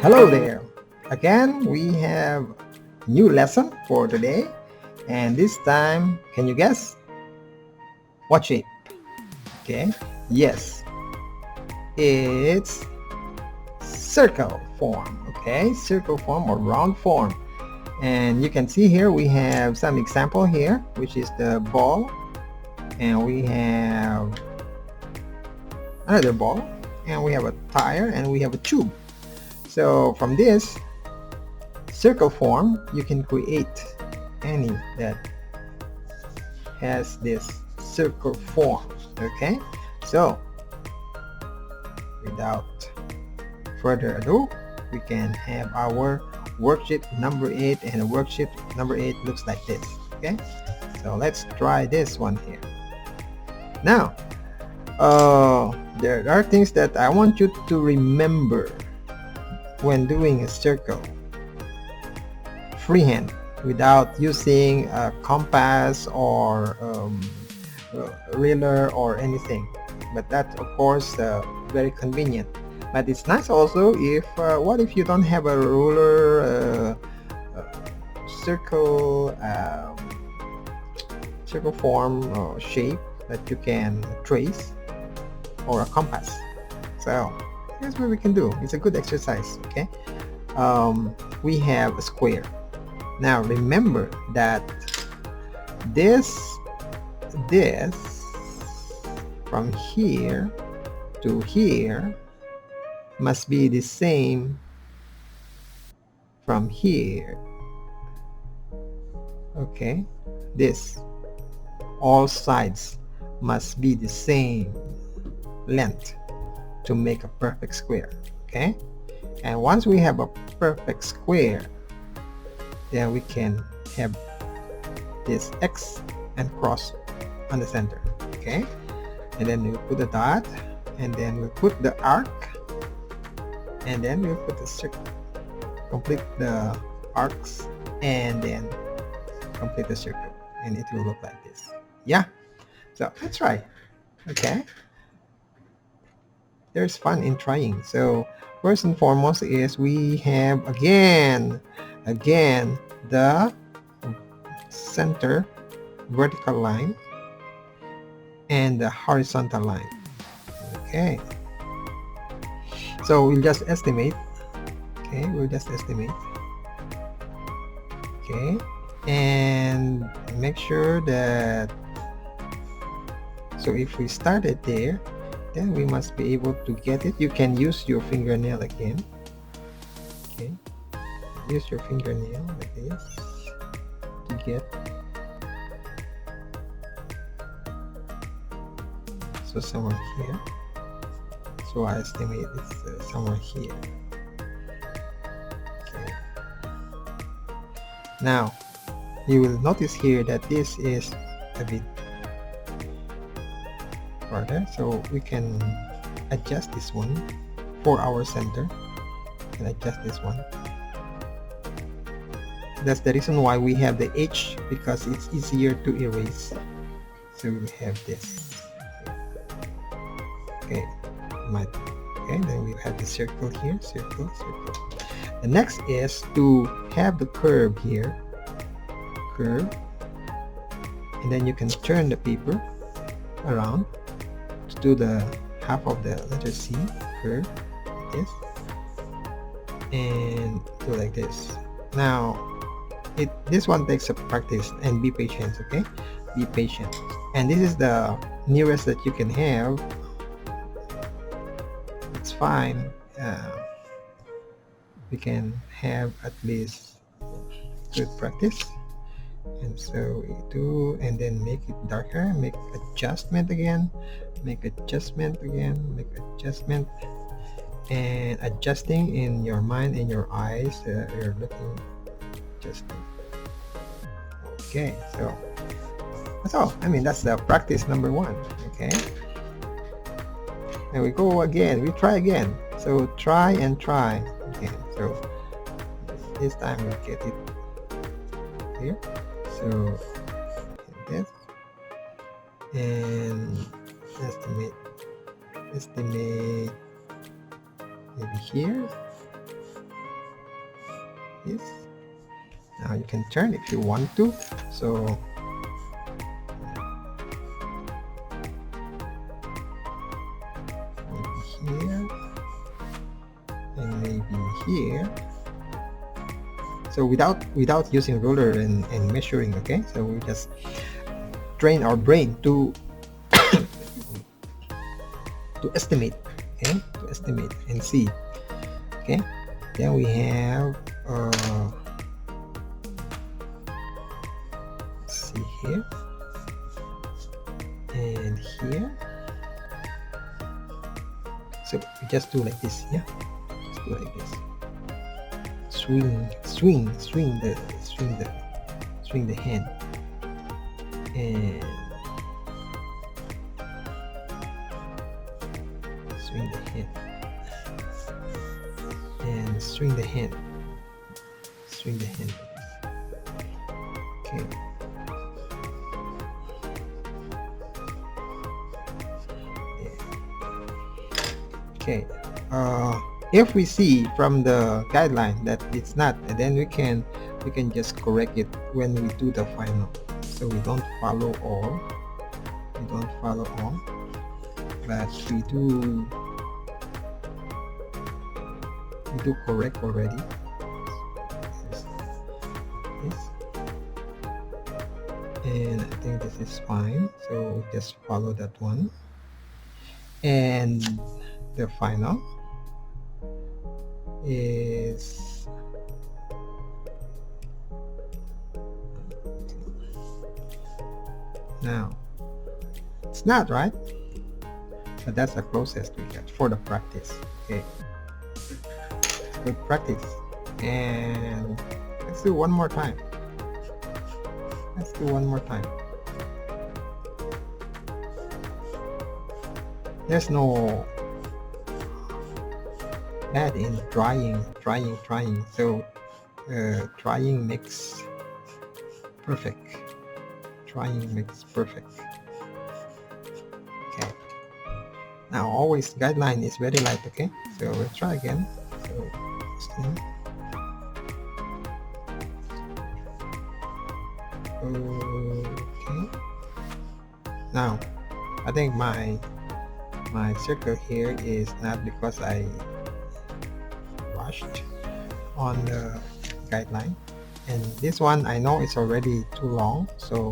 Hello there. Again, we have new lesson for today, and this time, can you guess what shape? Okay, yes, it's circle form. Okay, circle form or round form. And you can see here we have some example here, which is the ball, and we have another ball, and we have a tire, and we have a tube. So from this circle form, you can create any that has this circle form. Okay, so without further ado, we can have our worksheet number 8, and a worksheet number 8 looks like this. Okay, so let's try this one here. Now there are things that I want you to remember when doing a circle freehand without using a compass or ruler or anything, but that's of course very convenient. But it's nice also if what if you don't have a ruler, circle form or shape that you can trace, or a compass. So here's what we can do. It's a good exercise. Okay, we have a square. Now remember that this from here to here must be the same from here. Okay, this all sides must be the same length to make a perfect square. Okay, and once we have a perfect square, then we can have this X and cross on the center. Okay, and then we'll put a dot, and then we'll put the arc, and then we'll put the circle, complete the arcs, and then complete the circle, and it will look like this. Yeah, so let's try. Okay, there's fun in trying. So first and foremost is we have again the center vertical line and the horizontal line. Okay, so we'll just estimate. Okay, we'll just estimate. Okay, and make sure that, so if we started there, then we must be able to get it. You can use your fingernail again. Okay, use your fingernail like this to get. So somewhere here. So I estimate it's somewhere here. Okay. Now you will notice here that this is a bit further, so we can adjust this one for our center. And adjust this one. That's the reason why we have the H, because it's easier to erase. So we have this. Okay, okay, then we have the circle here, circle. The next is to have the curve here, curve, and then you can turn the paper around to do the half of the letter C, curve, like this, and do like this. Now this one takes a practice, and be patient. Okay, be patient, and this is the nearest that you can have. It's fine. We can have at least good practice, and so we do, and then make it darker, make adjustment again, make adjustment, and adjusting in your mind, in your eyes. You're looking, adjusting. Okay, so that's all. I mean, that's the practice number 1. Okay, and we go again, we try again. So try and try again. So this time we get it here. So this, and estimate maybe here, this. Now you can turn if you want to. So maybe here and maybe here. So without using ruler and measuring, okay? So we just train our brain to to estimate, okay? To estimate and see, okay? Then we have let's see here and here. So we just do like this, yeah? Just do like this. Swing the hand, and swing the hand, and swing the hand, okay. Okay, if we see from the guideline that it's not, then we can just correct it when we do the final. So we don't follow all, but we do correct already. This. And I think this is fine, so just follow that one. And the final is now. It's not right, but that's the closest we get for the practice. Okay, good practice. And let's do one more time. There's no bad in trying. So trying makes perfect. Okay. Now always guideline is very light. Okay, so we'll try again. So okay. Now I think my circle here is not because I rushed on the guideline, and this one I know it's already too long, so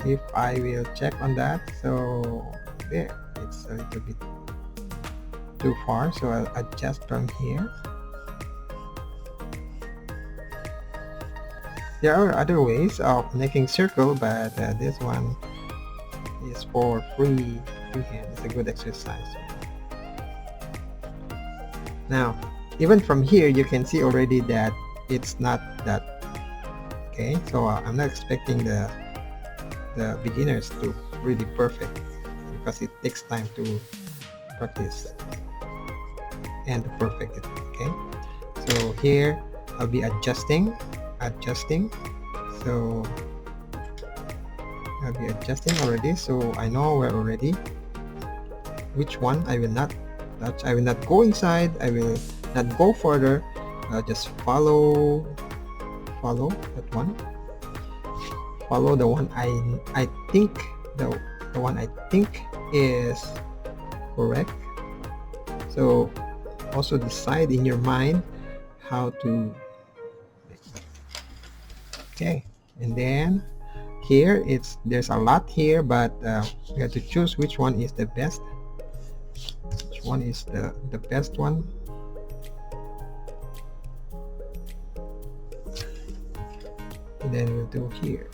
if I will check on that, so there it's a little bit too far, so I'll adjust from here. There are other ways of making circle, but this one is for free hand. It's a good exercise. Now even from here you can see already that it's not that okay, so I'm not expecting the beginners to really perfect, because it takes time to practice and to perfect it. Okay, so here I'll be adjusting, so I'll be adjusting already, so I know where already which one I will not touch. I will not go inside, I will not go further. Just follow that one, follow the one I think the one I think is correct. So also decide in your mind how to. Okay, and then here there's a lot here, but you have to choose which one is the best, which one is the best one. And then we'll do here.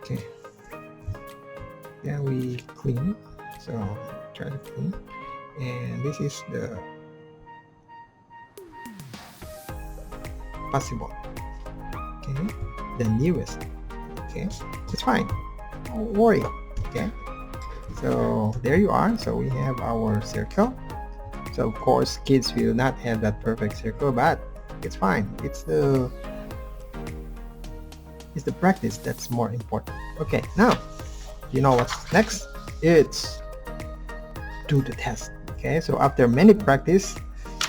Okay, yeah, we clean, so try to clean, and this is the possible, okay, the newest. Okay, it's fine, don't worry. Okay, so there you are. So we have our circle. So of course kids will not have that perfect circle, but it's fine. It's the practice that's more important. Okay, now you know what's next. It's do the test. Okay, so after many practice,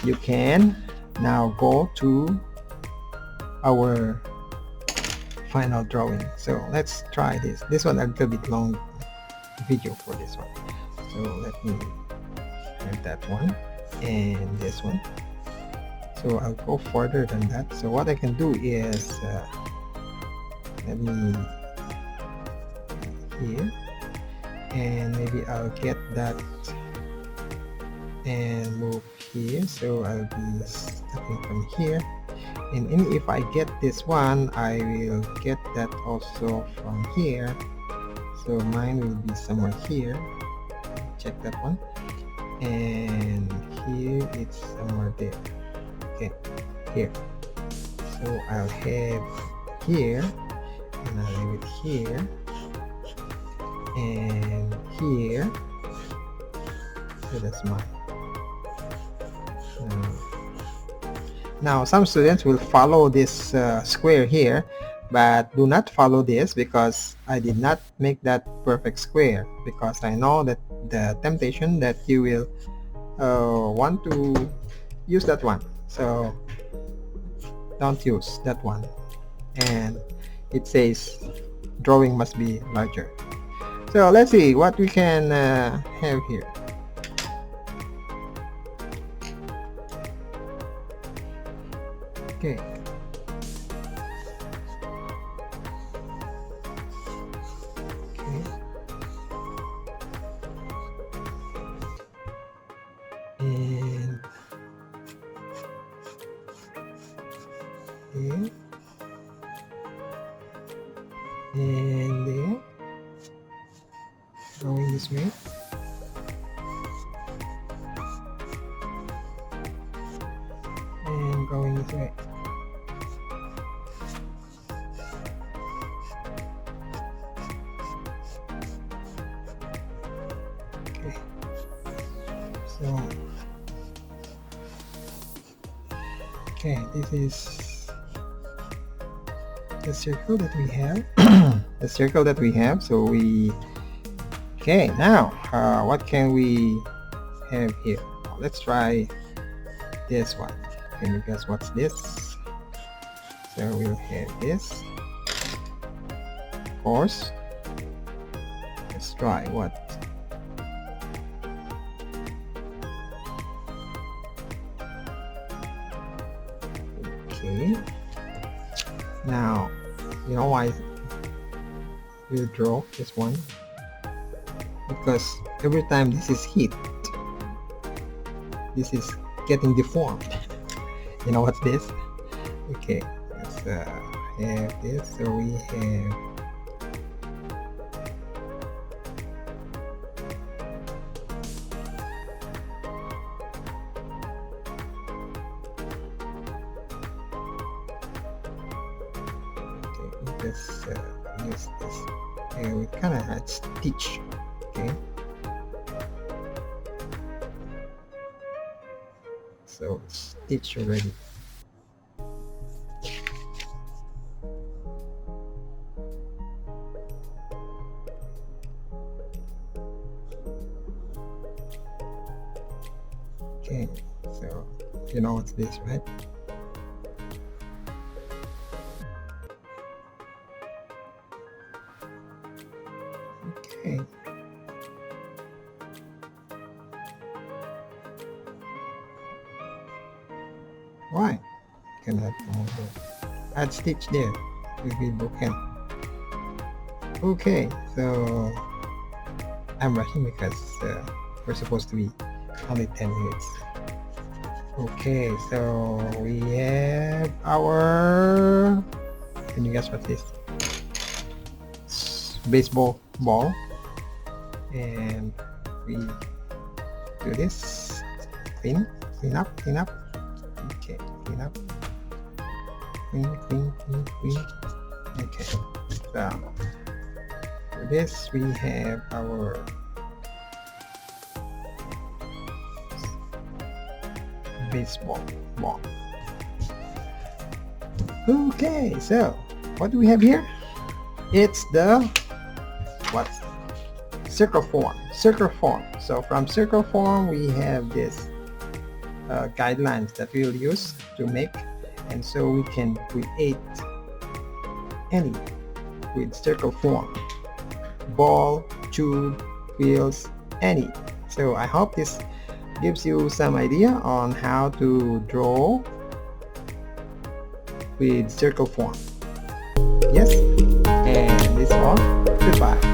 you can now go to our final drawing. So let's try this one a little bit long video for this one. So let me have that one and this one. So I'll go further than that. So what I can do is let me here, and maybe I'll get that and move here. So I'll be starting from here, and if I get this one, I will get that also from here. So mine will be somewhere here. Check that one, and here it's somewhere there. Okay, here. So I'll have here, and I'll have it here and here. So that's mine. Now some students will follow this square here, but do not follow this because I did not make that perfect square, because I know that the temptation that you will want to use that one. So don't use that one, and it says drawing must be larger. So let's see what we can have here. Okay. And there, and there, going this way, and going this way. Okay, so okay, this is the circle that we have. The circle that we have. So we okay, now what can we have here? Let's try this one. Can you guess what's this? So we'll have this. Of course, let's try what. Okay, now you know why we'll draw this one, because every time this is hit, this is getting deformed. You know what's this? Okay, let's have this. So we have this use this, and we kind of had stitch. Okay, so stitch already. Okay, so you know what's this, right? Okay. Why? Cannot add stitch there. It will be broken. Okay, so I'm rushing because we're supposed to be only 10 minutes. Okay, so we have our, can you guess what's this? Baseball ball, and we do this. Clean up. Okay, clean up. Clean. Okay, so for this we have our baseball ball. Okay, so what do we have here? It's the what? circle form. So from circle form we have this guidelines that we'll use to make, and so we can create any with circle form: ball, tube, wheels, any. So I hope this gives you some idea on how to draw with circle form. Yes, and this all. Goodbye.